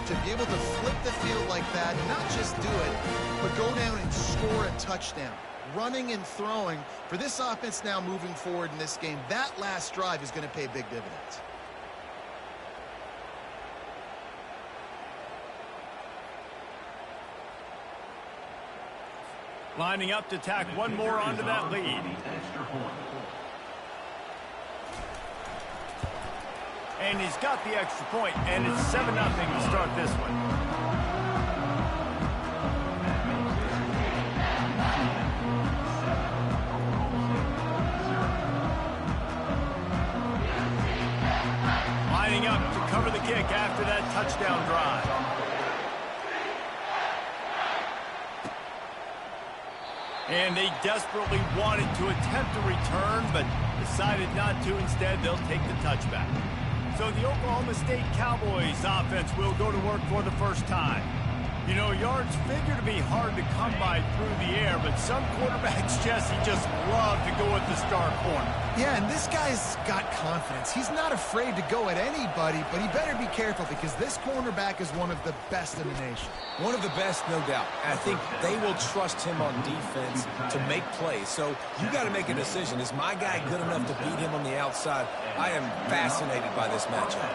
to be able to flip the field like that, and not just do it, but go down and score a touchdown. Running and throwing for this offense now moving forward in this game, that last drive is going to pay big dividends. Lining up to tack one more onto that lead. And he's got the extra point, and it's 7-0 to start this one. Lining up to cover the kick after that touchdown drive. And they desperately wanted to attempt a return, but decided not to. Instead, they'll take the touchback. So the Oklahoma State Cowboys offense will go to work for the first time. You know, yards figure to be hard to come by through the air, but some quarterbacks, Jesse, just love to go at the star corner. Yeah, and this guy's got confidence. He's not afraid to go at anybody, but he better be careful because this cornerback is one of the best in the nation. One of the best, no doubt. I think they will trust him on defense to make plays. So you got to make a decision. Is my guy good enough to beat him on the outside? I am fascinated by this matchup.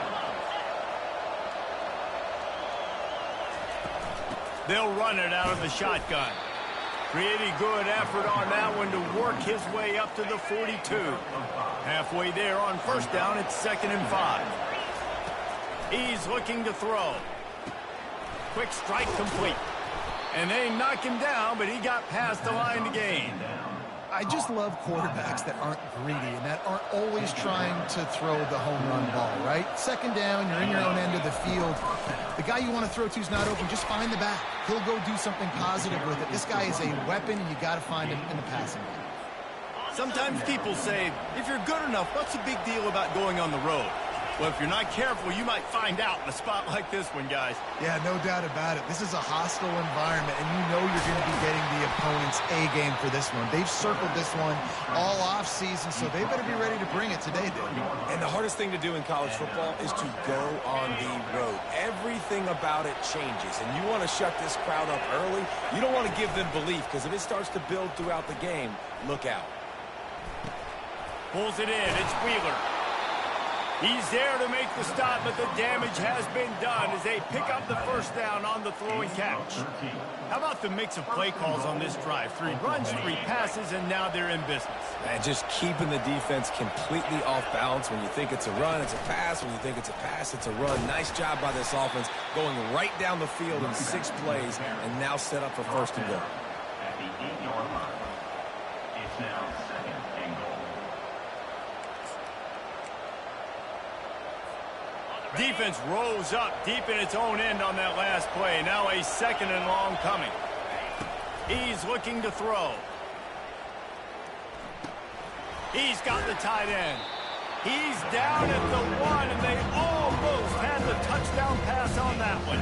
They'll run it out of the shotgun. Pretty good effort on that one to work his way up to the 42. Halfway there on first down, it's 2nd and 5. He's looking to throw. Quick strike complete. And they knock him down, but he got past the line to gain. I just love quarterbacks that aren't greedy and that aren't always trying to throw the home run ball, right? 2nd down, you're in your own end of the field. The guy you want to throw to is not open. Just find the back. He'll go do something positive with it. This guy is a weapon, and you got to find him in the passing game. Sometimes people say, if you're good enough, what's the big deal about going on the road? Well, if you're not careful, you might find out in a spot like this one, guys. Yeah, no doubt about it. This is a hostile environment, and you know you're going to be getting the opponent's A game for this one. They've circled this one all offseason, so they better be ready to bring it today, dude. And the hardest thing to do in college football is to go on the road. Everything about it changes, and you want to shut this crowd up early. You don't want to give them belief, because if it starts to build throughout the game, look out. Pulls it in. It's Wheeler. He's there to make the stop, but the damage has been done as they pick up the first down on the throwing catch. How about the mix of play calls on this drive? 3 runs, 3 passes, and now they're in business. And just keeping the defense completely off balance. When you think it's a run, it's a pass. When you think it's a pass, it's a run. Nice job by this offense going right down the field in 6 plays and now set up for 1st and goal. At the 8-yard line, it's now 2nd and goal. Defense rose up deep in its own end on that last play. Now a 2nd and long coming. He's looking to throw. He's got the tight end. He's down at the 1, and they almost had the touchdown pass on that one.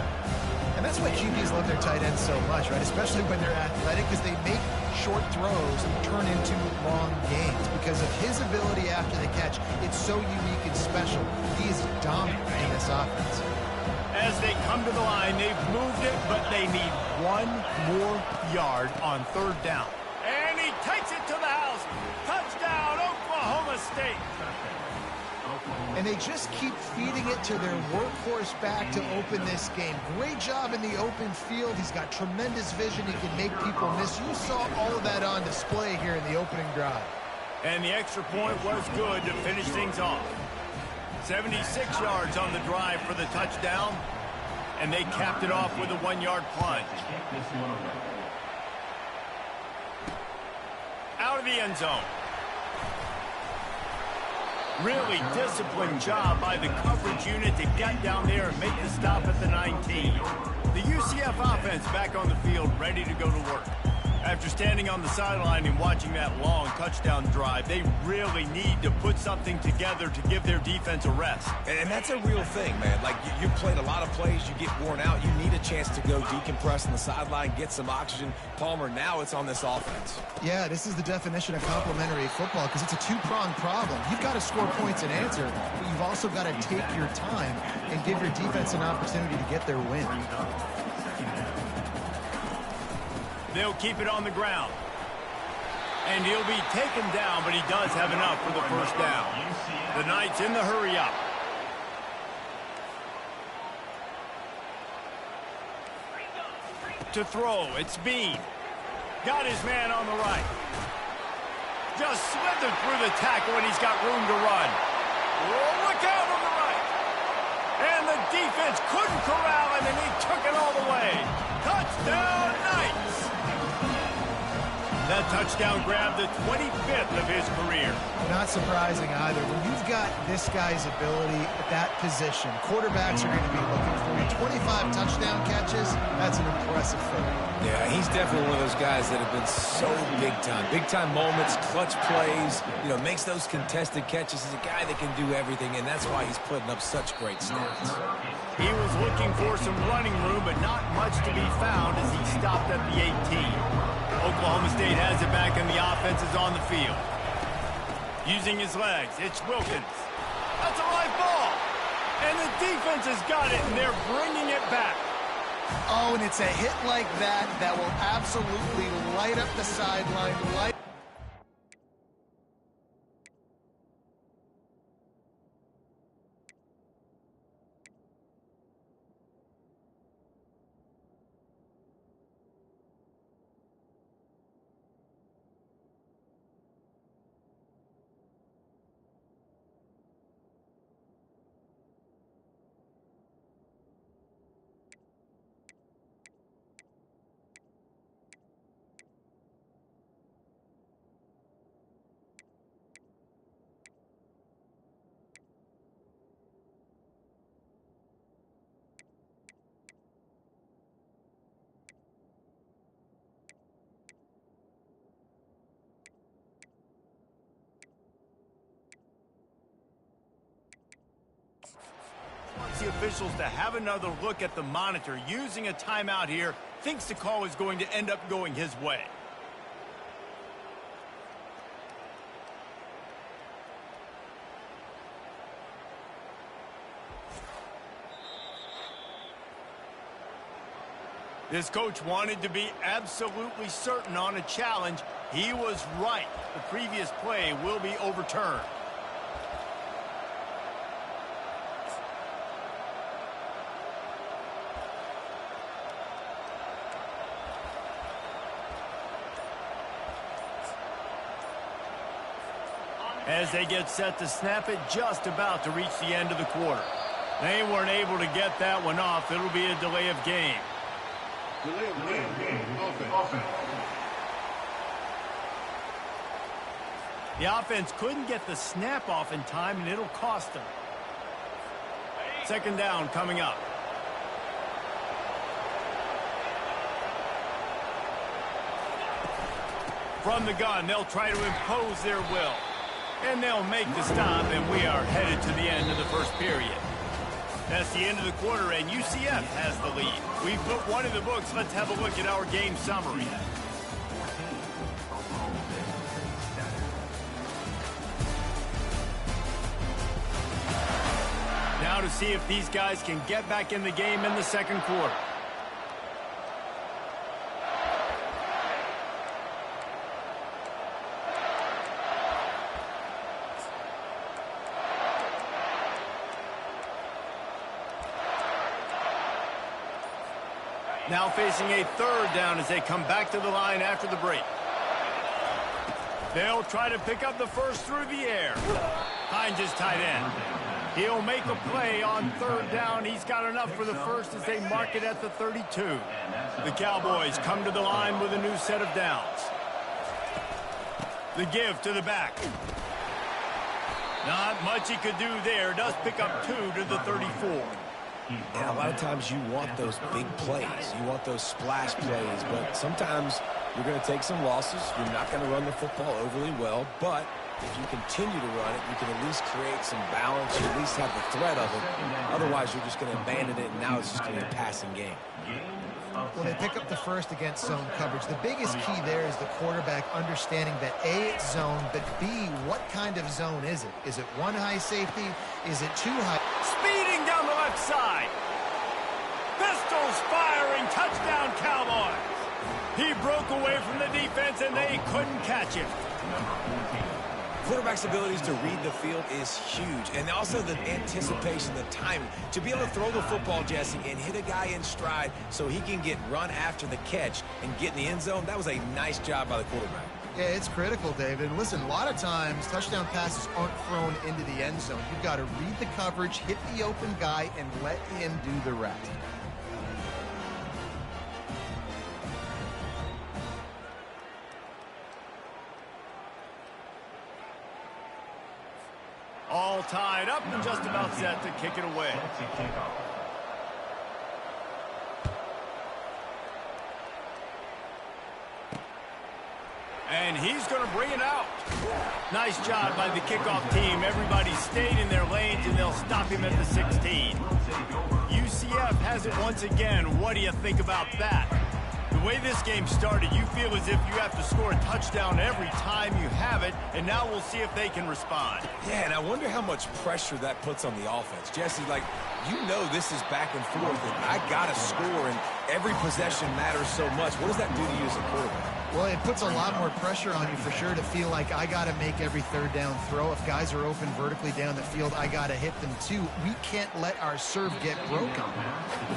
And that's why QBs love their tight ends so much, right? Especially when they're athletic, because they make short throws turn into long gains. Because of his ability after the catch, it's so unique and special. He is dominant in this offense. As they come to the line, they've moved it, but they need 1 more yard on 3rd down. And he takes it to the house. Touchdown, Oklahoma State. And they just keep feeding it to their workhorse back to open this game. Great job in the open field. He's got tremendous vision. He can make people miss. You saw all of that on display here in the opening drive. And the extra point was good to finish things off. 76 yards on the drive for the touchdown. And they capped it off with a 1-yard plunge. Out of the end zone. Really disciplined job by the coverage unit to get down there and make the stop at the 19. The UCF offense back on the field, ready to go to work. After standing on the sideline and watching that long touchdown drive, they really need to put something together to give their defense a rest. And that's a real thing, man. Like, you played a lot of plays, you get worn out, you need a chance to go decompress on the sideline, get some oxygen. Palmer, now it's on this offense. Yeah, this is the definition of complementary football because it's a two-pronged problem. You've got to score points and answer, but you've also got to take your time and give your defense an opportunity to get their win. They'll keep it on the ground. And he'll be taken down, but he does have enough for the first down. The Knights in the hurry-up. To throw, it's Bean. Got his man on the right. Just slithered through the tackle, and he's got room to run. Oh, look out on the right. And the defense couldn't corral him, and he took it all the way. Touchdown, Knights! That touchdown grabbed the 25th of his career. Not surprising either. When you've got this guy's ability at that position, quarterbacks are going to be looking for you. 25 touchdown catches, that's an impressive thing. Yeah, he's definitely one of those guys that have been so big time. Big time moments, clutch plays, you know, makes those contested catches. He's a guy that can do everything, and that's why he's putting up such great stats. He was looking for some running room, but not much to be found as he stopped at the 18. Oklahoma State has it back, and the offense is on the field. Using his legs, it's Wilkins. That's a live ball. And the defense has got it, and they're bringing it back. Oh, and it's a hit like that that will absolutely light up the sideline. Wants the officials to have another look at the monitor. Using a timeout here, thinks the call is going to end up going his way. This coach wanted to be absolutely certain on a challenge. He was right. The previous play will be overturned. As they get set to snap it, just about to reach the end of the quarter. They weren't able to get that one off. It'll be a delay of game. Delay of game. Offense. The offense couldn't get the snap off in time, and it'll cost them. Second down coming up. From the gun, they'll try to impose their will. And they'll make the stop, and we are headed to the end of the first period. That's the end of the quarter, and UCF has the lead. We've put one in the books. Let's have a look at our game summary. Now to see if these guys can get back in the game in the second quarter. Now facing a third down as they come back to the line after the break. They'll try to pick up the first through the air. Hines is tight end. He'll make a play on third down. He's got enough for the first as they mark it at the 32. The Cowboys come to the line with a new set of downs. The give to the back. Not much he could do there. Does pick up 2 to the 34. And a lot of times you want those big plays. You want those splash plays. But sometimes you're going to take some losses. You're not going to run the football overly well. But if you continue to run it, you can at least create some balance. You at least have the threat of it. Otherwise, you're just going to abandon it, and now it's just going to be a passing game. Well, they pick up the first against zone coverage. The biggest key there is the quarterback understanding that A, it's zone, but B, what kind of zone is it? Is it one high safety? Is it two high? Speeding down the left side. Pistols firing. Touchdown, Cowboys. He broke away from the defense, and they couldn't catch him. Quarterback's abilities to read the field is huge, and also the anticipation, the timing. To be able to throw the football, Jesse, and hit a guy in stride so he can get run after the catch and get in the end zone, that was a nice job by the quarterback. Yeah, it's critical, David. And listen, a lot of times touchdown passes aren't thrown into the end zone. You've got to read the coverage, hit the open guy, and let him do the rest. All tied up and just about set to kick it away. And he's going to bring it out. Nice job by the kickoff team. Everybody stayed in their lanes, and they'll stop him at the 16. UCF has it once again. What do you think about that? The way this game started, you feel as if you have to score a touchdown every time you have it, and now we'll see if they can respond. Yeah, and I wonder how much pressure that puts on the offense. Jesse, like, you know this is back and forth, and I got to score, and every possession matters so much. What does that do to you as a quarterback? Well, it puts a lot more pressure on you for sure to feel like I got to make every third down throw. If guys are open vertically down the field, I got to hit them too. We can't let our serve get broken.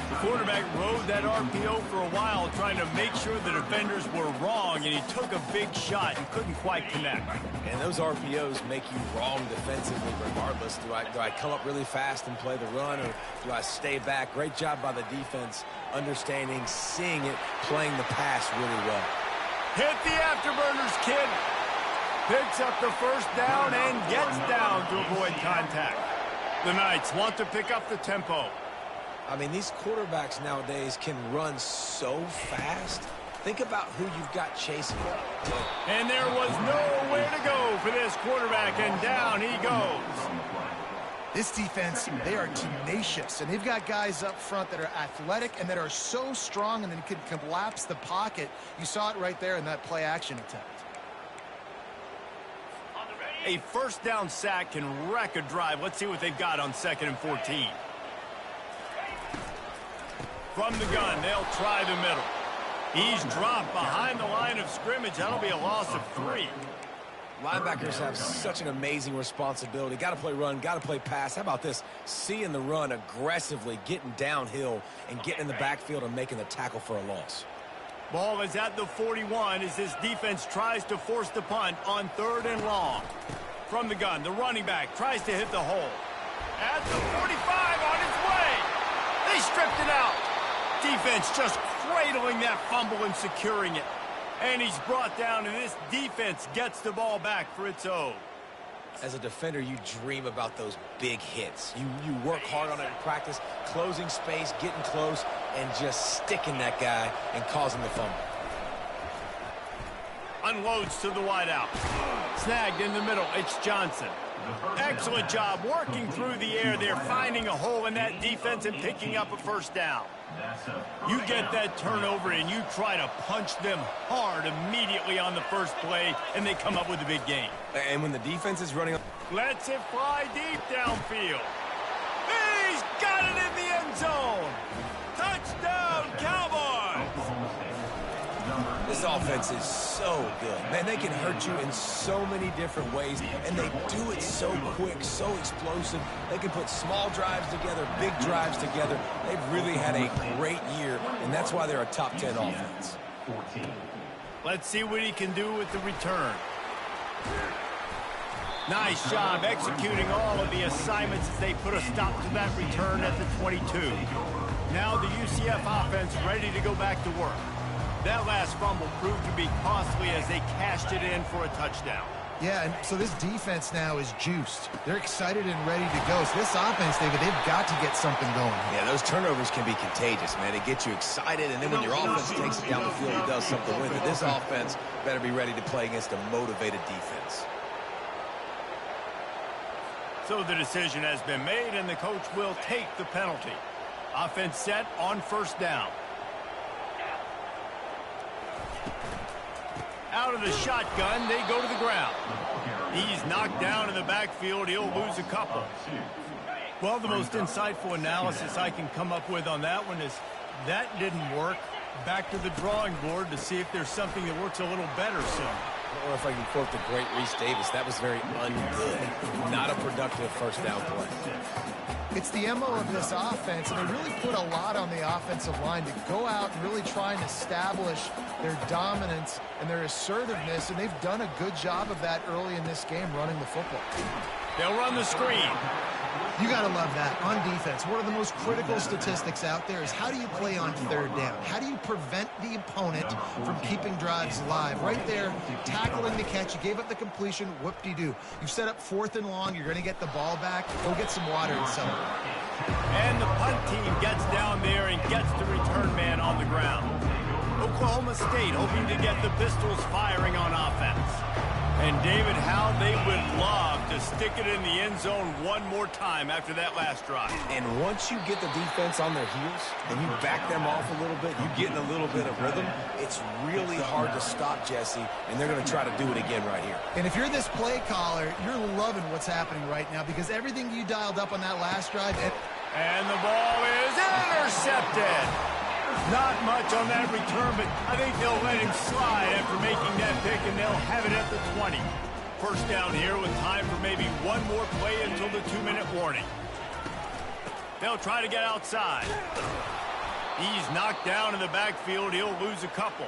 The quarterback rode that RPO for a while trying to make sure the defenders were wrong, and he took a big shot and couldn't quite connect. And those RPOs make you wrong defensively regardless. Do I come up really fast and play the run, or do I stay back? Great job by the defense, understanding, seeing it, playing the pass really well. Hit the afterburners, kid. Picks up the first down and gets down to avoid contact. The Knights want to pick up the tempo. I mean, these quarterbacks nowadays can run so fast. Think about who you've got chasing you. And there was nowhere to go for this quarterback, and down he goes. This defense, they are tenacious, and they've got guys up front that are athletic and that are so strong and then can collapse the pocket. You saw it right there in that play-action attempt. A first down sack can wreck a drive. Let's see what they've got on 2nd and 14. From the gun, they'll try the middle. He's dropped behind the line of scrimmage. That'll be a loss of 3. Linebackers have such an amazing responsibility. Got to play run, got to play pass. How about this? Seeing the run aggressively, getting downhill, and getting in the backfield and making the tackle for a loss. Ball is at the 41 as this defense tries to force the punt on 3rd and long. From the gun, the running back tries to hit the hole. At the 45 on its way. They stripped it out. Defense just cradling that fumble and securing it. And he's brought down, and this defense gets the ball back for its own. As a defender, you dream about those big hits. You work hard on it in practice, closing space, getting close, and just sticking that guy and causing the fumble. Unloads to the wideout. Snagged in the middle. It's Johnson. Excellent job working through the air there, finding a hole in that defense and picking up a first down. You get that turnover and you try to punch them hard immediately on the first play, and they come up with a big gain. And when the defense is running... Lets it fly deep downfield. He's got it in the end zone. Touchdown, Cowboys! This offense is so good. Man, they can hurt you in so many different ways, and they do it so quick, so explosive. They can put small drives together, big drives together. They've really had a great year, and that's why they're a top 10 offense. Let's see what he can do with the return. Nice job executing all of the assignments as they put a stop to that return at the 22. Now the UCF offense ready to go back to work. That last fumble proved to be costly as they cashed it in for a touchdown. Yeah, and so this defense now is juiced. They're excited and ready to go. So this offense, David, they've got to get something going. Yeah, those turnovers can be contagious, man. They get you excited, and then when your offense takes it down the field and does something with it, this offense better be ready to play against a motivated defense. So the decision has been made, and the coach will take the penalty. Offense set on first down. Out of the shotgun, they go to the ground. He's knocked down in the backfield. He'll lose a couple. Well, the most insightful analysis I can come up with on that one is that didn't work. Back to the drawing board to see if there's something that works a little better soon. Or if I can quote the great Reese Davis, that was very ungood. Not a productive first down play. It's the MO of this offense, and they really put a lot on the offensive line to go out and really try and establish their dominance and their assertiveness, and they've done a good job of that early in this game running the football. They'll run the screen. You got to love that. On defense, one of the most critical statistics out there is how do you play on third down? How do you prevent the opponent from keeping drives alive? Right there, tackling the catch. You gave up the completion. Whoop-de-doo. You've set up 4th and long. You're going to get the ball back. Go get some water and celebrate. And the punt team gets down there and gets the return man on the ground. Oklahoma State hoping to get the Pistols firing on offense. And, David, how they would love to stick it in the end zone one more time after that last drive. And once you get the defense on their heels and you back them off a little bit, you get in a little bit of rhythm, it's really hard to stop, Jesse, and they're going to try to do it again right here. And if you're this play caller, you're loving what's happening right now because everything you dialed up on that last drive. And the ball is intercepted. Not much on that return, but I think they'll let him slide after making that pick, and they'll have it at the 20. First down here with time for maybe one more play until the 2-minute warning. They'll try to get outside. He's knocked down in the backfield. He'll lose a couple.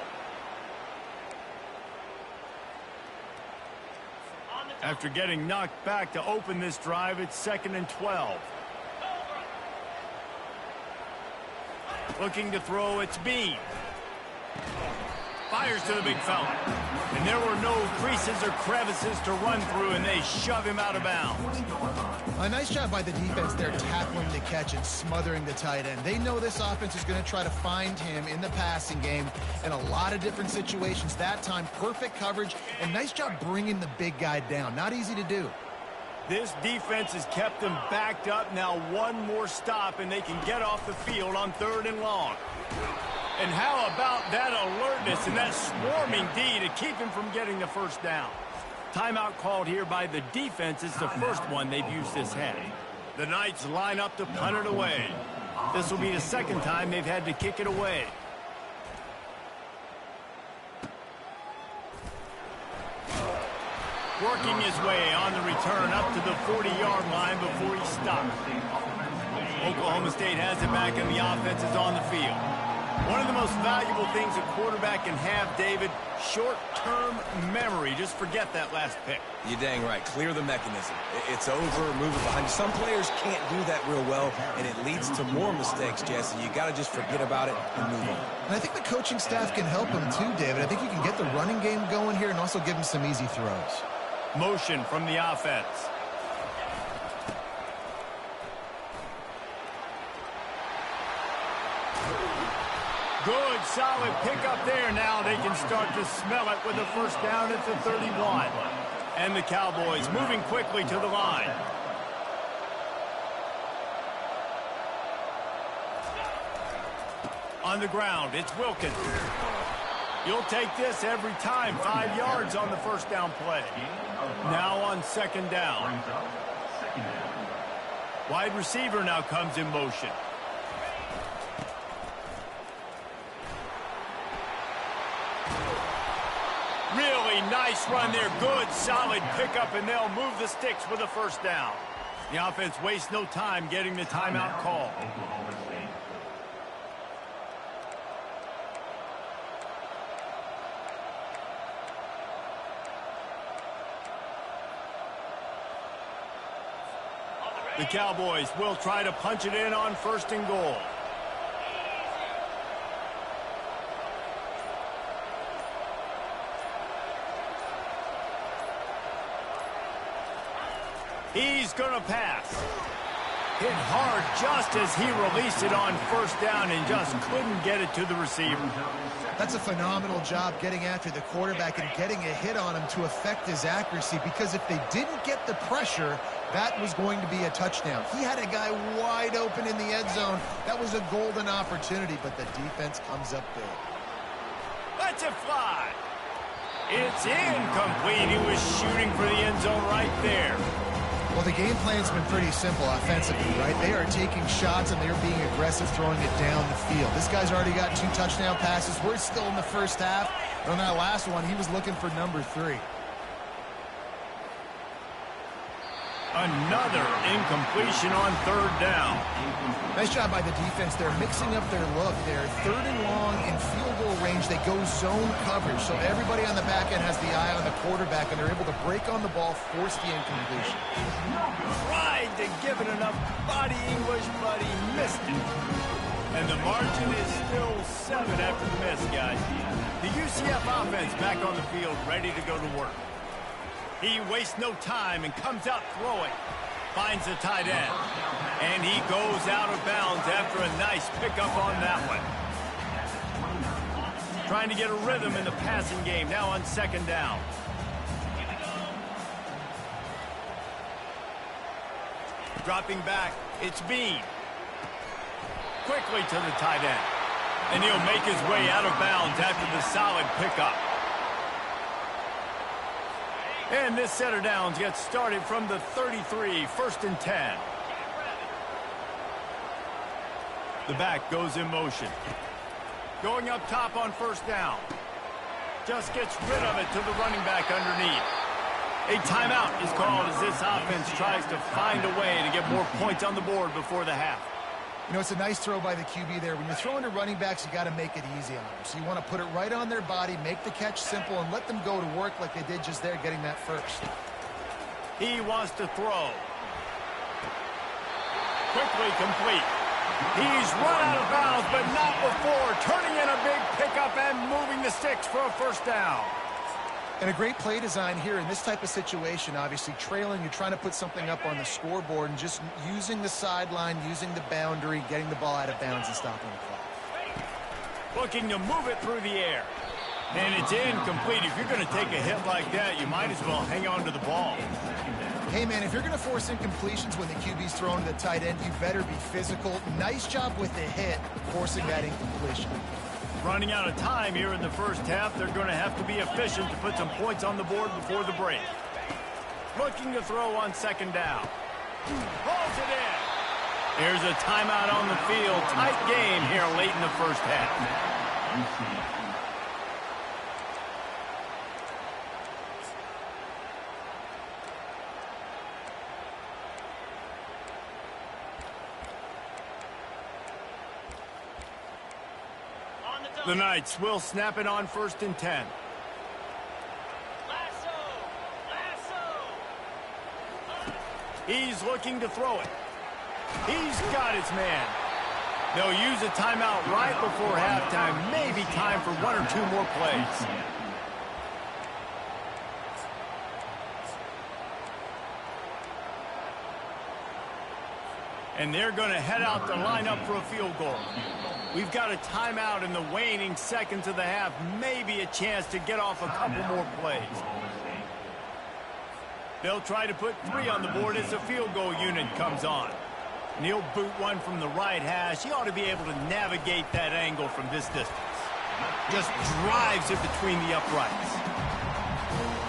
After getting knocked back to open this drive, it's 2nd and 12. Looking to throw, it's Bean. Fires to the big fella. And there were no creases or crevices to run through, and they shove him out of bounds. A nice job by the defense there tackling the catch and smothering the tight end. They know this offense is going to try to find him in the passing game in a lot of different situations. That time, perfect coverage, and nice job bringing the big guy down. Not easy to do. This defense has kept them backed up. Now one more stop, and they can get off the field on 3rd and long. And how about that alertness and that swarming D to keep him from getting the first down? Timeout called here by the defense. It's the first one they've used this half. The Knights line up to punt it away. This will be the second time they've had to kick it away. Working his way on the return up to the 40-yard line before he stopped. Oklahoma State has it back, and the offense is on the field. One of the most valuable things a quarterback can have, David, short-term memory. Just forget that last pick. You're dang right. Clear the mechanism. It's over, move it behind you. Some players can't do that real well, and it leads to more mistakes, Jesse. You got to just forget about it and move on. And I think the coaching staff can help him too, David. I think you can get the running game going here and also give him some easy throws. Motion from the offense. Good, solid pickup there. Now they can start to smell it with a first down at the 31. And the Cowboys moving quickly to the line. On the ground, it's Wilkins. You'll take this every time. 5 yards on the first down play. Now on 2nd down. Wide receiver now comes in motion. Really nice run there. Good, solid pickup, and they'll move the sticks with a first down. The offense wastes no time getting the timeout call. The Cowboys will try to punch it in on 1st and goal. He's going to pass. Hit hard just as he released it on first down and just couldn't get it to the receiver. That's a phenomenal job getting after the quarterback and getting a hit on him to affect his accuracy, because if they didn't get the pressure, that was going to be a touchdown. He had a guy wide open in the end zone. That was a golden opportunity, but the defense comes up big. Let's it fly. It's incomplete. He was shooting for the end zone right there. Well, the game plan's been pretty simple offensively, right? They are taking shots and they're being aggressive, throwing it down the field. This guy's already got 2 touchdown passes. We're still in the first half. And on that last one, he was looking for number 3. Another incompletion on third down. Nice job by the defense. They're mixing up their look. They're third and long in field goal range. They go zone coverage. So everybody on the back end has the eye on the quarterback, and they're able to break on the ball, force the incompletion. Tried to give it enough body English, but he missed it. And the margin is still 7 after the miss, guys. The UCF offense back on the field, ready to go to work. He wastes no time and comes out throwing. Finds the tight end. And he goes out of bounds after a nice pickup on that one. Trying to get a rhythm in the passing game now on second down. Dropping back, it's Bean. Quickly to the tight end. And he'll make his way out of bounds after the solid pickup. And this set of downs gets started from the 33, 1st and 10. The back goes in motion. Going up top on first down. Just gets rid of it to the running back underneath. A timeout is called as this offense tries to find a way to get more points on the board before the half. You know, it's a nice throw by the QB there. When you're throwing to running backs, you got to make it easy on them. So you want to put it right on their body, make the catch simple, and let them go to work like they did just there, getting that first. He wants to throw. Quickly complete. He's run out of bounds, but not before turning in a big pickup and moving the sticks for a first down. And a great play design here in this type of situation. Obviously trailing, you're trying to put something up on the scoreboard, and just using the sideline, using the boundary, getting the ball out of bounds and stopping the clock. Looking to move it through the air. And it's incomplete. If you're going to take a hit like that, you might as well hang on to the ball. Hey, man, if you're going to force incompletions when the QB's throwing to the tight end, you better be physical. Nice job with the hit, forcing that incompletion. Running out of time here in the first half. They're going to have to be efficient to put some points on the board before the break. Looking to throw on second down. Rolls it in. Here's a timeout on the field. Tight game here late in the first half. The Knights will snap it on 1st and 10. He's looking to throw it. He's got his man. They'll use a timeout right before halftime. Maybe time for 1 or 2 more plays. And they're going to head out to line up for a field goal. We've got a timeout in the waning seconds of the half. Maybe a chance to get off a couple more plays. They'll try to put 3 on the board as the field goal unit comes on. And he'll boot one from the right hash. He ought to be able to navigate that angle from this distance. Just drives it between the uprights.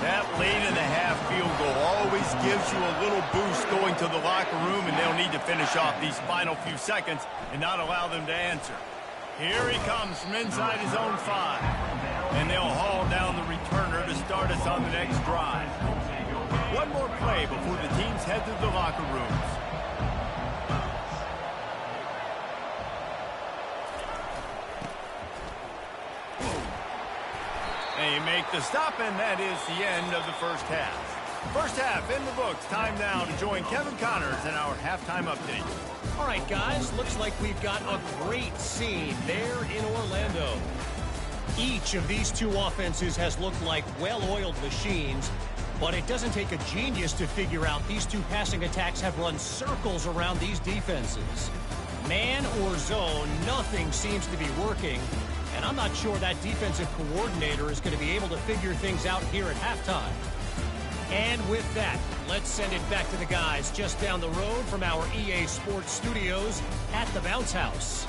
That late in the half field goal always gives you a little boost going to the locker room, and they'll need to finish off these final few seconds and not allow them to answer. Here he comes from inside his own 5. And they'll haul down the returner to start us on the next drive. One more play before the teams head to the locker rooms. They make the stop, and that is the end of the first half. First half in the books. Time now to join Kevin Connors in our halftime update. All right, guys, looks like we've got a great scene there in Orlando. Each of these 2 offenses has looked like well-oiled machines, But it doesn't take a genius to figure out these two passing attacks have run circles around these defenses. Man or zone, nothing seems to be working. And I'm not sure that defensive coordinator is going to be able to figure things out here at halftime. And with that, let's send it back to the guys just down the road from our EA Sports studios at the Bounce House.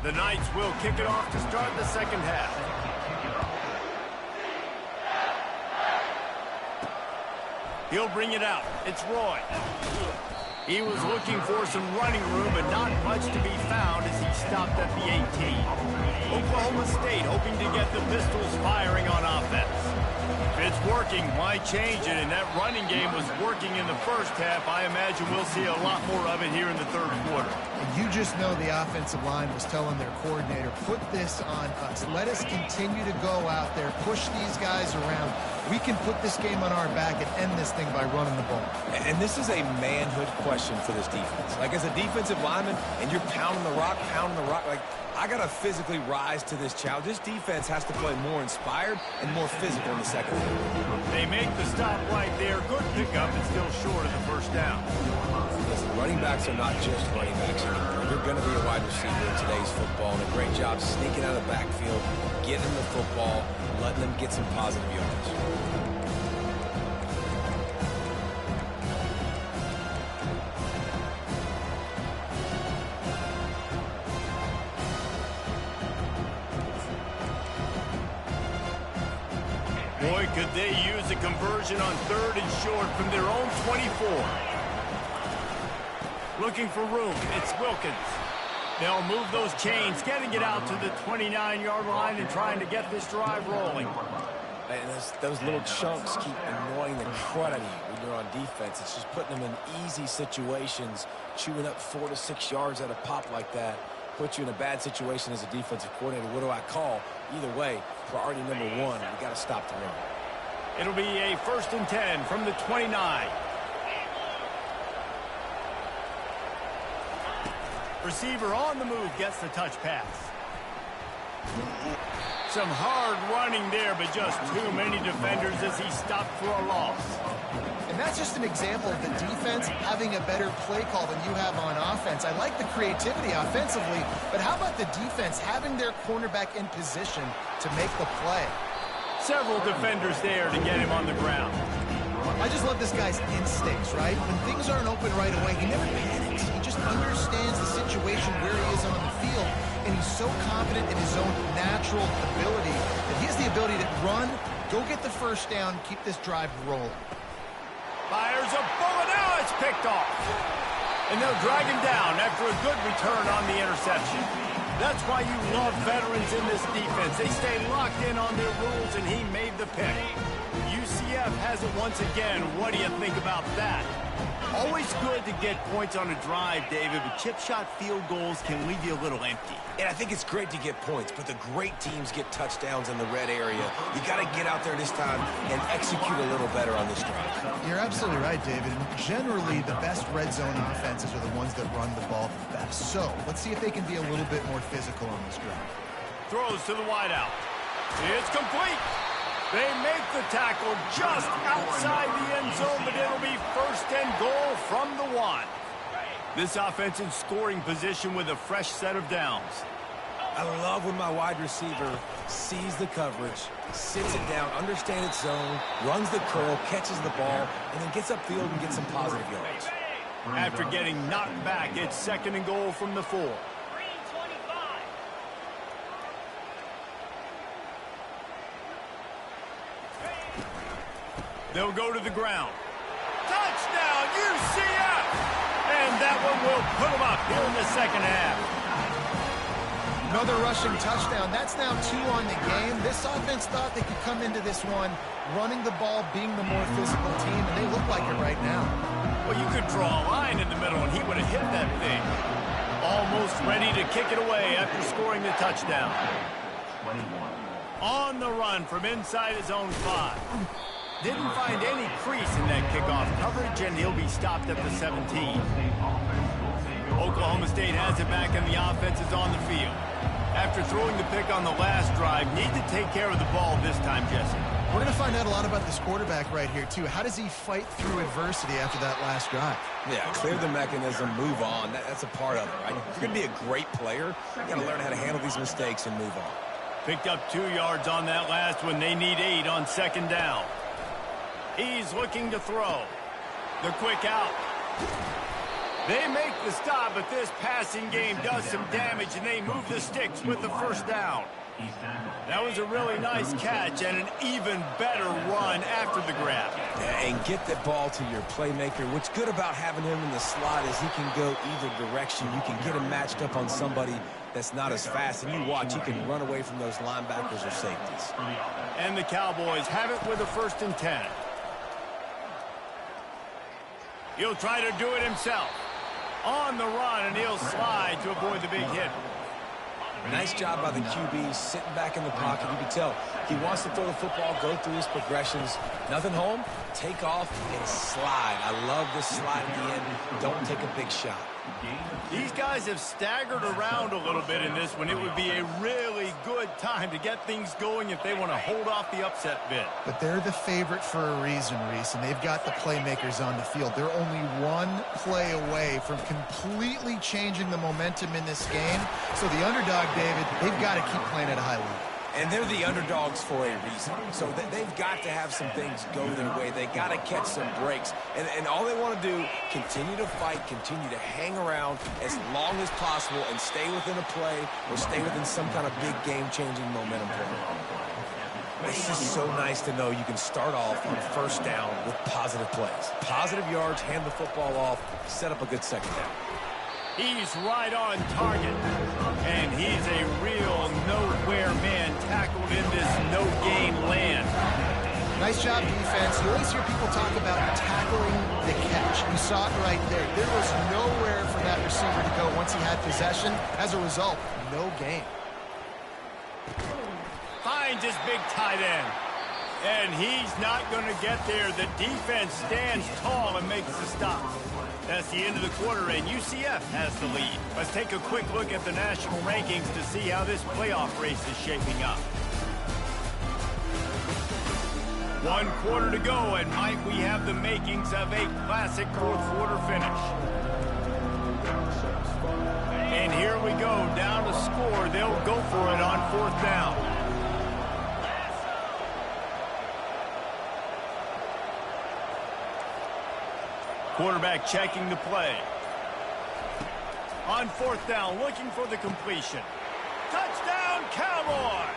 The Knights will kick it off to start the second half. He'll bring it out. It's Roy. He was looking for some running room, but not much to be found as he stopped at the 18. Oklahoma State hoping to get the Pistols firing on offense. If it's working, why change it? And that running game was working in the first half. I imagine we'll see a lot more of it here in the third quarter. And you just know the offensive line was telling their coordinator, put this on us. Let us continue to go out there, push these guys around. We can put this game on our back and end this thing by running the ball. And this is a manhood question for this defense. Like, as a defensive lineman, and you're pounding the rock, like, I got to physically rise to this challenge. This defense has to play more inspired and more physical in the second half. They make the stop right there. Good pickup, and still short of the first down. Listen, running backs are not just running backs anymore. You're going to be a wide receiver in today's football, and a great job sneaking out of the backfield, getting them the football, letting them get some positive yards. Boy, could they use a conversion on third and short from their own 24. Looking for room. It's Wilkins. They'll move those chains, getting it out to the 29-yard line and trying to get this drive rolling. And those little chunks keep annoying the crud out of you when you're on defense. It's just putting them in easy situations, chewing up 4 to 6 yards at a pop like that. Put you in a bad situation as a defensive coordinator. What do I call? Either way, priority number one, we got to stop the run. It'll be a 1st and 10 from the 29. Receiver on the move gets the touch pass. Some hard running there, but just too many defenders as he stopped for a loss. And that's just an example of the defense having a better play call than you have on offense. I like the creativity offensively, but how about the defense having their cornerback in position to make the play? Several defenders there to get him on the ground. I just love this guy's instincts, right? When things aren't open right away, he never panics. He just understands the situation where he is on the field, and he's so confident in his own natural ability that he has the ability to run, go get the first down, keep this drive rolling. Fires a bullet. Now it's picked off. And they'll drag him down after a good return on the interception. That's why you love veterans in this defense. They stay locked in on their rules, and he made the pick. UCF has it once again. What do you think about that? Always good to get points on a drive, David, but chip shot field goals can leave you a little empty. And I think it's great to get points, but the great teams get touchdowns in the red area. You got to get out there this time and execute a little better on this drive. You're absolutely right, David. Generally, the best red zone offenses are the ones that run the ball the best. So let's see if they can be a little bit more physical on this drive. Throws to the wideout. It's complete. They make the tackle just outside the end zone, but it'll be 1st and goal from the 1. This offense in scoring position with a fresh set of downs. I love when my wide receiver sees the coverage, sits it down, understands its zone, runs the curl, catches the ball, and then gets upfield and gets some positive yards. After getting knocked back, it's 2nd and goal from the 4. They'll go to the ground. Touchdown, UCF! And that one will put them up here in the second half. Another rushing touchdown. That's now 2 on the game. This offense thought they could come into this one running the ball, being the more physical team, and they look like it right now. Well, you could draw a line in the middle, and he would have hit that thing. Almost ready to kick it away after scoring the touchdown. On the run from inside his own 5. Didn't find any crease in that kickoff coverage, and he'll be stopped at the 17. Oklahoma State has it back and the offense is on the field. After throwing the pick on the last drive, need to take care of the ball this time, Jesse. We're going to find out a lot about this quarterback right here, too. How does he fight through adversity after that last drive? Yeah, clear the mechanism, move on. That's a part of it, right? If you're going to be a great player, you got to learn how to handle these mistakes and move on. Picked up 2 yards on that last one. They need 8 on second down. He's looking to throw. The quick out. They make the stop, but this passing game does some damage, and they move the sticks with the first down. That was a really nice catch and an even better run after the grab. Yeah, and get the ball to your playmaker. What's good about having him in the slot is he can go either direction. You can get him matched up on somebody that's not as fast, and you watch, he can run away from those linebackers or safeties. And the Cowboys have it with a 1st and 10. He'll try to do it himself. On the run, and he'll slide to avoid the big hit. Nice job by the QB, sitting back in the pocket. You can tell he wants to throw the football, go through his progressions. Nothing home, take off and slide. I love this slide at the end. Don't take a big shot. These guys have staggered around a little bit in this one. It would be a really good time to get things going if they want to hold off the upset bid. But they're the favorite for a reason, Reese, and they've got the playmakers on the field. They're only one play away from completely changing the momentum in this game. So the underdog, David, they've got to keep playing at a high level. And they're the underdogs for a reason. So they've got to have some things go their way. They got to catch some breaks. And all they want to do, continue to fight, continue to hang around as long as possible and stay within a play or stay within some kind of big game-changing momentum play. It's just so nice to know you can start off on 1st down with positive plays. Positive yards, hand the football off, set up a good second down. He's right on target. And he's a real nowhere man tackled in this no-gain land. Nice job, defense. You always hear people talk about tackling the catch. You saw it right there. There was nowhere for that receiver to go once he had possession. As a result, no gain. Finds his big tight end. And he's not going to get there. The defense stands tall and makes the stop. That's the end of the quarter, and UCF has the lead. Let's take a quick look at the national rankings to see how this playoff race is shaping up. 1 quarter to go, and might we have the makings of a classic 4th quarter finish. And here we go, down to score. They'll go for it on 4th down. Quarterback checking the play. On 4th down, looking for the completion. Touchdown, Cowboys!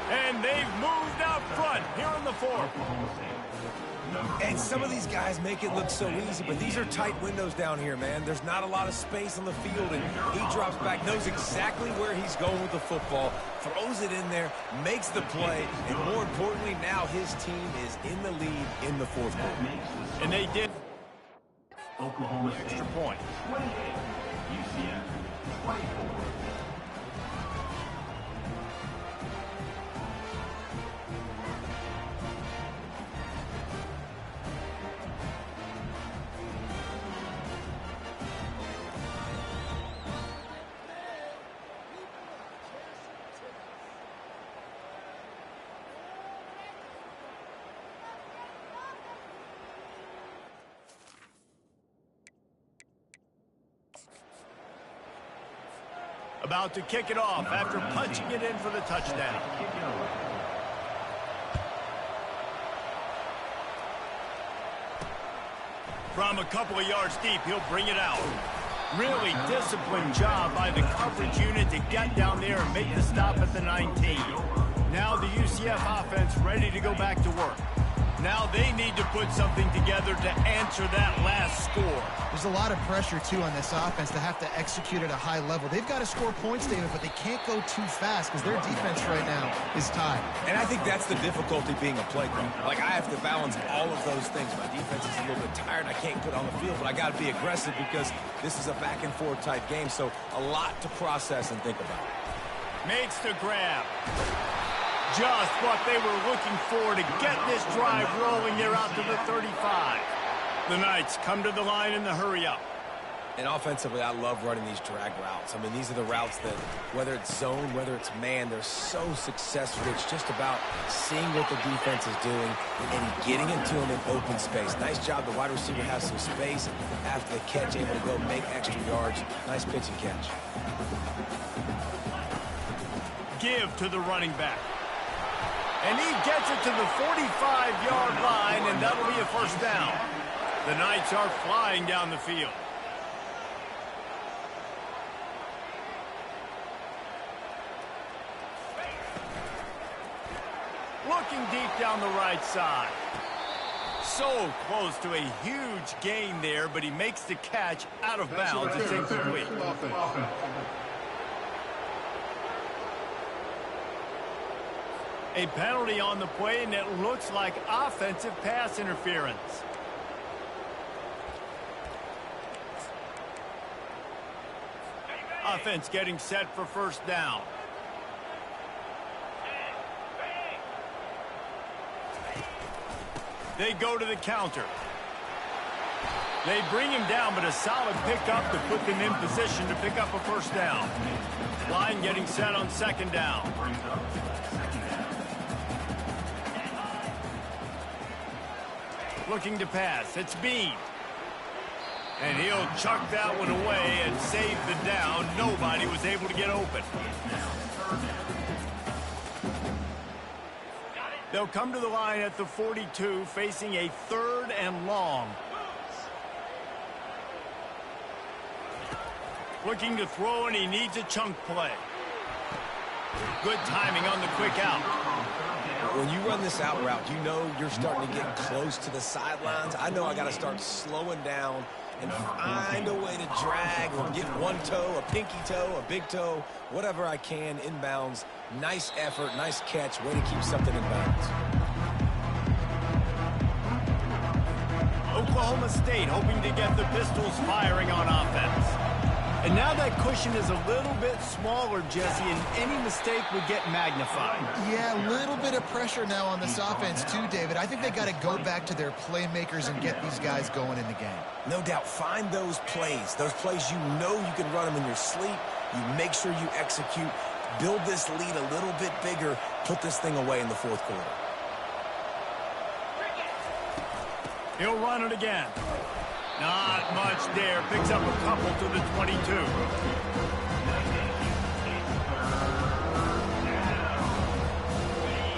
And they've moved out front here in the 4th. And some of these guys make it look so easy, but these are tight windows down here, man. There's not a lot of space on the field, and he drops back, knows exactly where he's going with the football, throws it in there, makes the play, and more importantly, now his team is in the lead in the 4th quarter. And they did. Oklahoma Extra point. 28, UCF 24. About to kick it off after punching it in for the touchdown. From a couple of yards deep, he'll bring it out. Really disciplined job by the coverage unit to get down there and make the stop at the 19. Now the UCF offense ready to go back to work. Now they need to put something together to answer that last score. There's a lot of pressure, too, on this offense to have to execute at a high level. They've got to score points, David, but they can't go too fast because their defense right now is tied. And I think that's the difficulty being a playground. Like, I have to balance all of those things. My defense is a little bit tired. I can't put on the field, but I got to be aggressive because this is a back-and-forth type game, so a lot to process and think about. Makes the grab. Just what they were looking for to get this drive rolling. They're out to the 35. The Knights come to the line in the hurry-up. And offensively, I love running these drag routes. I mean, these are the routes that, whether it's zone, whether it's man, they're so successful. It's just about seeing what the defense is doing and getting it to them in open space. Nice job. The wide receiver has some space. After the catch, able to go make extra yards. Nice pitch and catch. Give to the running back. And he gets it to the 45-yard line, and that'll be a first down. The Knights are flying down the field. Looking deep down the right side. So close to a huge gain there, but he makes the catch out of bounds. It's incomplete. A penalty on the play, and it looks like offensive pass interference. Offense getting set for first down. They go to the counter. They bring him down, but a solid pickup to put them in position to pick up a first down. Line getting set on second down. Looking to pass. It's Bean. And he'll chuck that one away and save the down. Nobody was able to get open. They'll come to the line at the 42, facing a 3rd and long. Looking to throw, and he needs a chunk play. Good timing on the quick out. When you run this out route, you know you're starting to get close to the sidelines. I know I got to start slowing down and find a way to drag or get one toe, a pinky toe, a big toe, whatever I can inbounds. Nice effort, nice catch, way to keep something in bounds. Oklahoma State hoping to get the Pistols firing on offense. And now that cushion is a little bit smaller, Jesse, and any mistake would get magnified. Yeah, a little bit of pressure now on this offense too, David. I think they got to go back to their playmakers and get these guys going in the game. No doubt, find those plays you know you can run them in your sleep. You make sure you execute, build this lead a little bit bigger, put this thing away in the 4th quarter. He'll run it again. Not much there. Picks up a couple to the 22.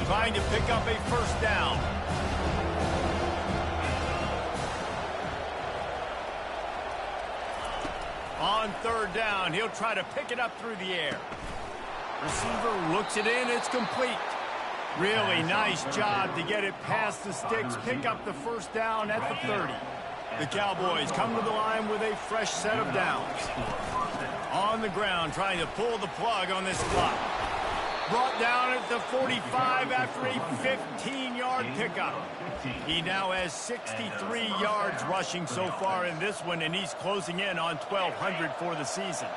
Trying to pick up a first down. On 3rd down, he'll try to pick it up through the air. Receiver looks it in. It's complete. Really nice job to get it past the sticks. Pick up the first down at the 30. The Cowboys come to the line with a fresh set of downs. On the ground, trying to pull the plug on this clock. Brought down at the 45 after a 15-yard pickup. He now has 63 yards rushing so far in this one, and he's closing in on 1,200 for the season.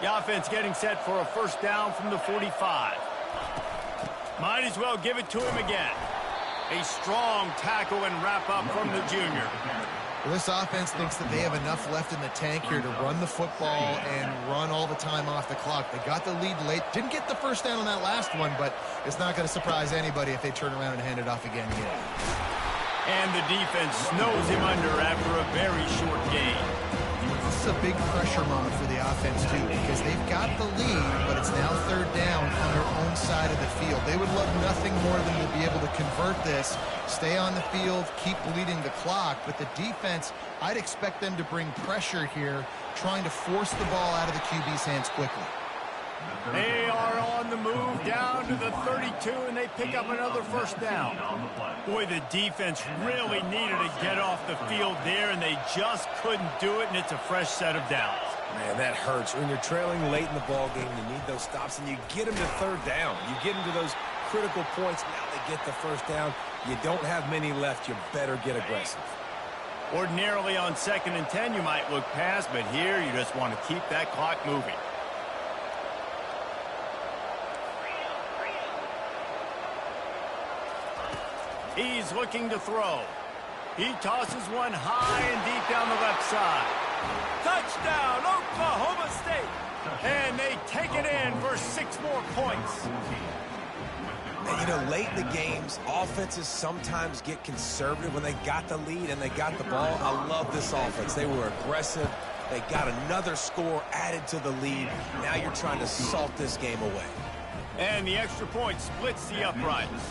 The offense getting set for a first down from the 45. Might as well give it to him again. A strong tackle and wrap-up from the junior. Well, this offense thinks that they have enough left in the tank here to run the football and run all the time off the clock. They got the lead late. Didn't get the first down on that last one, but it's not going to surprise anybody if they turn around and hand it off again here. And the defense snows him under after a very short game. This is a big pressure moment for the offense, too, because they've got the lead, but it's now 3rd down on their own side of the field. They would love nothing more than to be able to convert this, stay on the field, keep leading the clock. But the defense, I'd expect them to bring pressure here, trying to force the ball out of the QB's hands quickly. They are on the move down to the 32, and they pick up another first down. Boy, the defense really needed to get off the field there, and they just couldn't do it, and it's a fresh set of downs. Man, that hurts. When you're trailing late in the ball game, you need those stops, and you get them to 3rd down. You get them to those critical points. Now they get the first down. You don't have many left. You better get aggressive. Ordinarily on 2nd and 10, you might look past, but here you just want to keep that clock moving. He's looking to throw. He tosses one high and deep down the left side. Touchdown, Oklahoma State. And they take it in for 6 more points. And, you know, late in the games, offenses sometimes get conservative when they got the lead and they got the ball. I love this offense. They were aggressive. They got another score added to the lead. Now you're trying to salt this game away. And the extra point splits the uprights.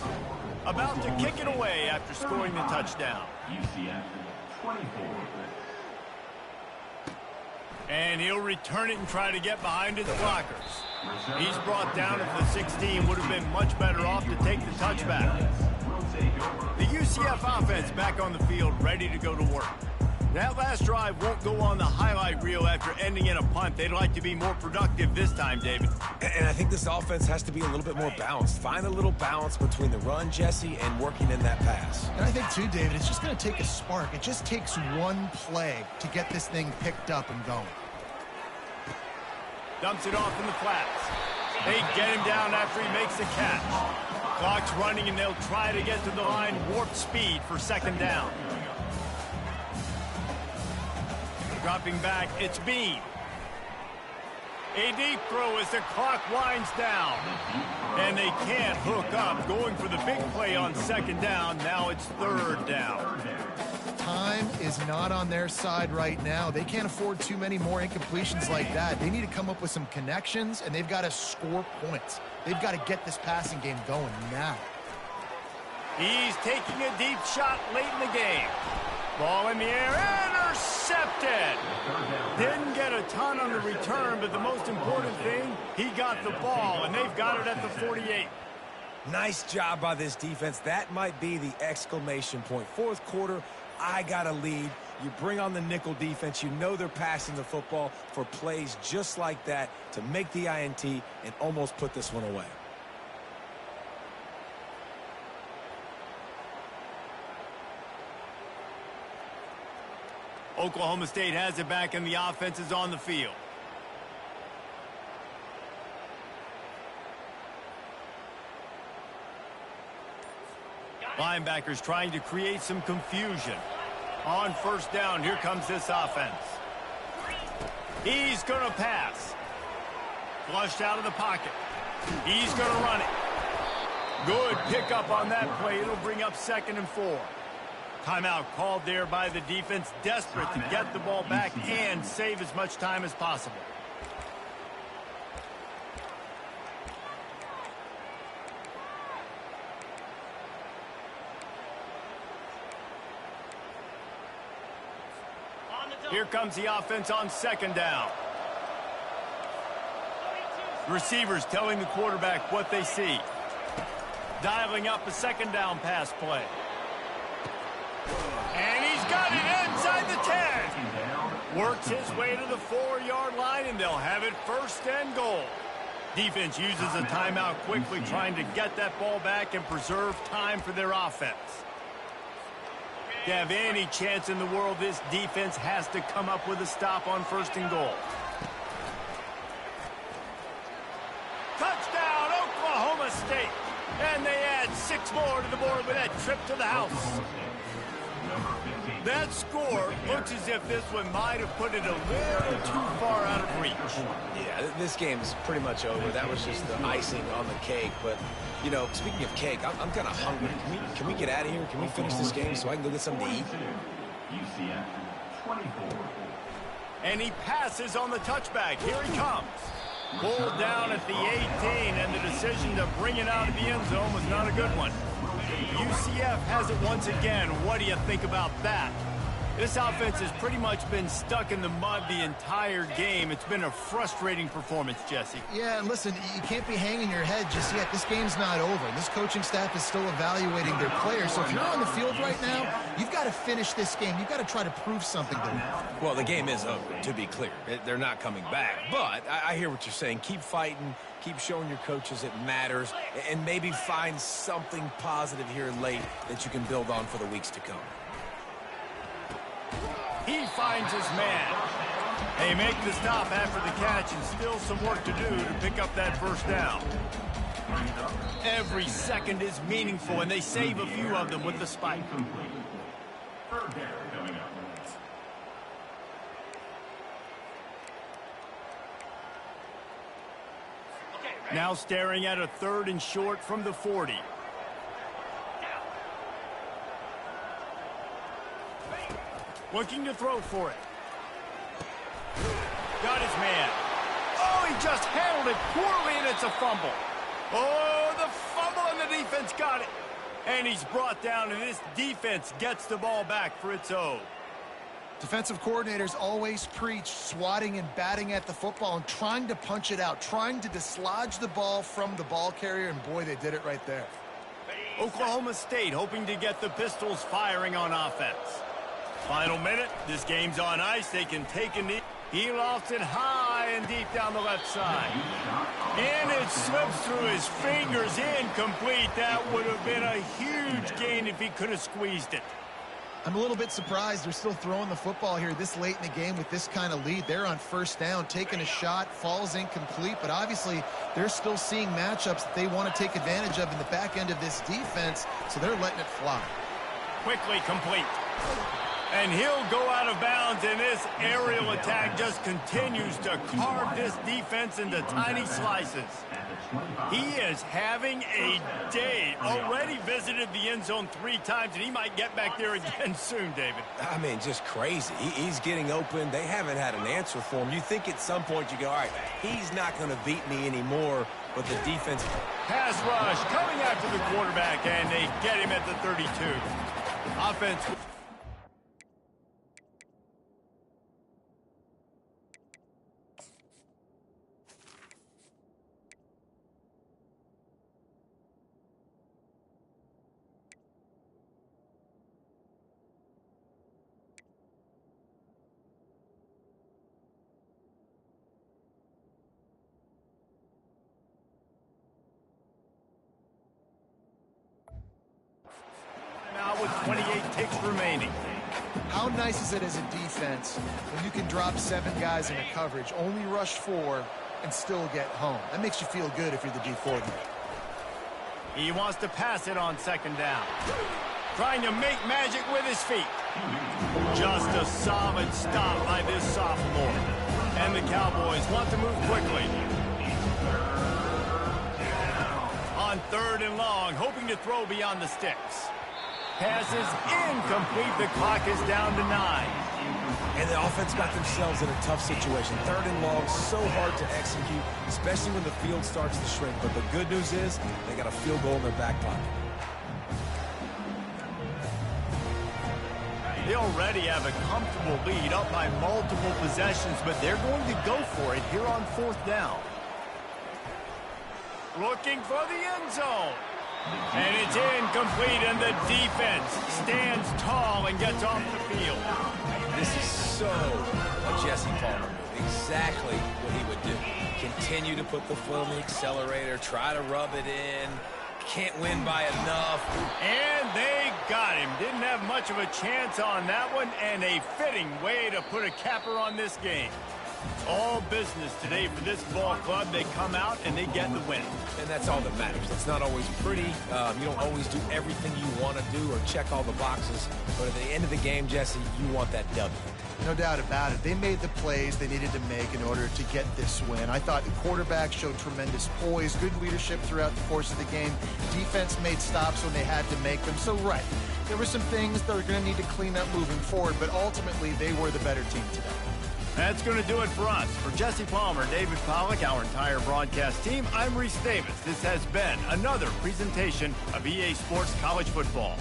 About to kick it away after scoring the touchdown. UCF 24. And he'll return it and try to get behind his blockers. He's brought down at the 16. Would have been much better off to take the touchback. The UCF offense back on the field, ready to go to work. That last drive won't go on the highlight reel after ending in a punt. They'd like to be more productive this time, David. And I think this offense has to be a little bit more balanced. Find a little balance between the run, Jesse, and working in that pass. And I think, too, David, it's just going to take a spark. It just takes one play to get this thing picked up and going. Dumps it off in the flats. They get him down after he makes the catch. Clock's running, and they'll try to get to the line warp speed for 2nd down. Dropping back, it's Bean. A deep throw as the clock winds down. And they can't hook up. Going for the big play on 2nd down. Now it's 3rd down. Time is not on their side right now. They can't afford too many more incompletions like that. They need to come up with some connections, and they've got to score points. They've got to get this passing game going now. He's taking a deep shot late in the game. Ball in the air, intercepted. Didn't get a ton on the return, but the most important thing, he got the ball, and they've got it at the 48. Nice job by this defense. That might be the exclamation point. 4th quarter, I got a lead. You bring on the nickel defense. You know they're passing the football for plays just like that to make the INT and almost put this one away. Oklahoma State has it back, and the offense is on the field. Linebackers trying to create some confusion. On 1st down, here comes this offense. He's going to pass. Flushed out of the pocket. He's going to run it. Good pickup on that play. It'll bring up 2nd and 4. Timeout called there by the defense, desperate to get the ball back and save as much time as possible. Here comes the offense on 2nd down. Receivers telling the quarterback what they see. Dialing up a 2nd down pass play. And he's got it inside the 10. Works his way to the 4-yard line, and they'll have it 1st and goal. Defense uses a timeout quickly, trying to get that ball back and preserve time for their offense. To have any chance in the world, this defense has to come up with a stop on 1st and goal. Touchdown, Oklahoma State. And they add 6 more to the board with that trip to the house. That score looks as if this one might have put it a little too far out of reach. Yeah, this game's pretty much over. That was just the icing on the cake. But, you know, speaking of cake, I'm kind of hungry. Can we get out of here? Can we finish this game so I can go get something to eat? UCF 24. And he passes on the touchback. Here he comes. Pulled down at the 18, and the decision to bring it out of the end zone was not a good one. UCF has it once again. What do you think about that? This offense has pretty much been stuck in the mud the entire game. It's been a frustrating performance, Jesse. Yeah, and listen, you can't be hanging your head just yet. This game's not over. This coaching staff is still evaluating their players. So if you're on the field right now, you've got to finish this game. You've got to try to prove something to them. Well, the game is over, to be clear. They're not coming back. But I hear what you're saying. Keep fighting. Keep showing your coaches it matters. And maybe find something positive here late that you can build on for the weeks to come. He finds his man. They make the stop after the catch, and still some work to do to pick up that 1st down. Every second is meaningful, and they save a few of them with the spike. Now staring at a 3rd and short from the 40. Looking to throw for it. Got his man. Oh, he just handled it poorly, and it's a fumble. Oh, the fumble, and the defense got it. And he's brought down, and this defense gets the ball back for its own. Defensive coordinators always preach swatting and batting at the football and trying to punch it out, trying to dislodge the ball from the ball carrier, and boy, they did it right there. Oklahoma State hoping to get the Pistols firing on offense. Final minute, this game's on ice, they can take a knee. He lofts it high and deep down the left side. And it slips through his fingers, incomplete. That would have been a huge gain if he could have squeezed it. I'm a little bit surprised they're still throwing the football here this late in the game with this kind of lead. They're on 1st down, taking a shot, falls incomplete, but obviously they're still seeing matchups that they want to take advantage of in the back end of this defense, so they're letting it fly. Quickly complete. And he'll go out of bounds, and this aerial attack just continues to carve this defense into tiny slices. He is having a day. Already visited the end zone 3 times, and he might get back there again soon, David. I mean, just crazy. He's getting open. They haven't had an answer for him. You think at some point you go, all right, he's not going to beat me anymore, but the defense. Pass rush coming after the quarterback, and they get him at the 32. Offense. Now with 28 ticks remaining. How nice is it as a defense when you can drop 7 guys into coverage, only rush 4, and still get home? That makes you feel good if you're the D coordinator. He wants to pass it on 2nd down. Trying to make magic with his feet. Just a solid stop by this sophomore. And the Cowboys want to move quickly. On 3rd and long, hoping to throw beyond the sticks. Pass is incomplete. The clock is down to 9. And the offense got themselves in a tough situation. 3rd and long, so hard to execute, especially when the field starts to shrink. But the good news is they got a field goal in their back pocket. They already have a comfortable lead, up by multiple possessions, but they're going to go for it here on 4th down. Looking for the end zone. And it's incomplete, and the defense stands tall and gets off the field. This is so a Jesse Palmer move. Exactly what he would do. Continue to put the foot on the accelerator, try to rub it in. Can't win by enough. And they got him. Didn't have much of a chance on that one, and a fitting way to put a capper on this game. All business today for this ball club. They come out and they get the win. And that's all that matters. It's not always pretty. You don't always do everything you want to do or check all the boxes. But at the end of the game, Jesse, you want that W. No doubt about it. They made the plays they needed to make in order to get this win. I thought the quarterback showed tremendous poise, good leadership throughout the course of the game. Defense made stops when they had to make them. So, right, there were some things that are going to need to clean up moving forward, but ultimately they were the better team today. That's going to do it for us. For Jesse Palmer, David Pollack, our entire broadcast team, I'm Reese Davis. This has been another presentation of EA Sports College Football.